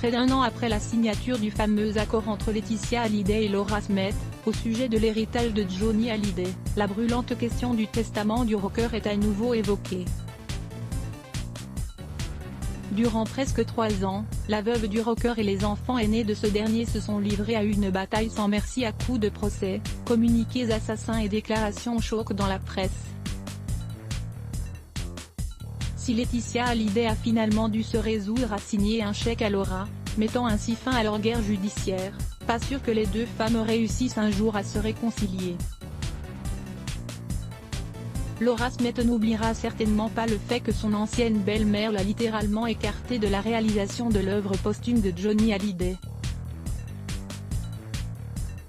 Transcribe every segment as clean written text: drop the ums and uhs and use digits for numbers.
Près d'un an après la signature du fameux accord entre Laetitia Hallyday et Laura Smith, au sujet de l'héritage de Johnny Hallyday, la brûlante question du testament du rocker est à nouveau évoquée. Durant presque 3 ans, la veuve du rocker et les enfants aînés de ce dernier se sont livrés à une bataille sans merci à coups de procès, communiqués assassins et déclarations choc dans la presse. Si Laetitia Hallyday a finalement dû se résoudre à signer un chèque à Laura, mettant ainsi fin à leur guerre judiciaire, pas sûr que les deux femmes réussissent un jour à se réconcilier. Laura Smith n'oubliera certainement pas le fait que son ancienne belle-mère l'a littéralement écartée de la réalisation de l'œuvre posthume de Johnny Hallyday.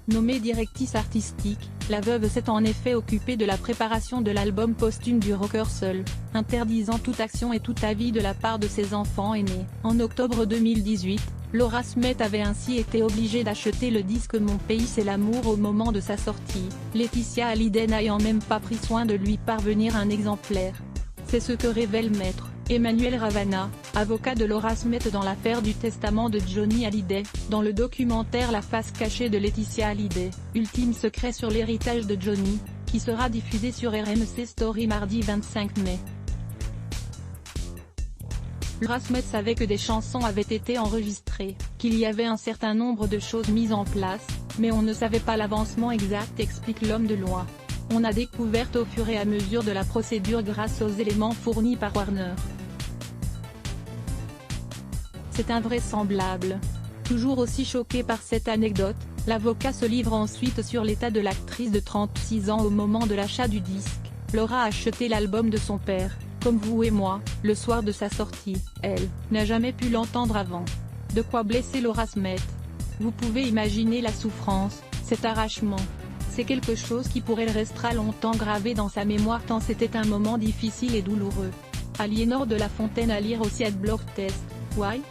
Nommée directrice artistique, la veuve s'est en effet occupée de la préparation de l'album posthume du rocker seul, interdisant toute action et tout avis de la part de ses enfants aînés. En octobre 2018, Laura Smith avait ainsi été obligée d'acheter le disque Mon pays c'est l'amour au moment de sa sortie, Laetitia Hallyday n'ayant même pas pris soin de lui parvenir un exemplaire. C'est ce que révèle Maître Emmanuel Ravana, avocat de Laura Smith dans l'affaire du testament de Johnny Hallyday, dans le documentaire La face cachée de Laetitia Hallyday, ultime secret sur l'héritage de Johnny, qui sera diffusé sur RMC Story mardi 25 mai. Laura Smith savait que des chansons avaient été enregistrées, qu'il y avait un certain nombre de choses mises en place, mais on ne savait pas l'avancement exact, explique l'homme de loi. On a découvert au fur et à mesure de la procédure grâce aux éléments fournis par Warner. C'est invraisemblable. Toujours aussi choqué par cette anecdote, l'avocat se livre ensuite sur l'état de l'actrice de 36 ans au moment de l'achat du disque. Laura a acheté l'album de son père, comme vous et moi, le soir de sa sortie. Elle n'a jamais pu l'entendre avant. De quoi blesser Laura Smith. Vous pouvez imaginer la souffrance, cet arrachement. C'est quelque chose qui pourrait restera longtemps gravé dans sa mémoire tant c'était un moment difficile et douloureux. Aliénor de la Fontaine à lire aussi @blogtest. Why?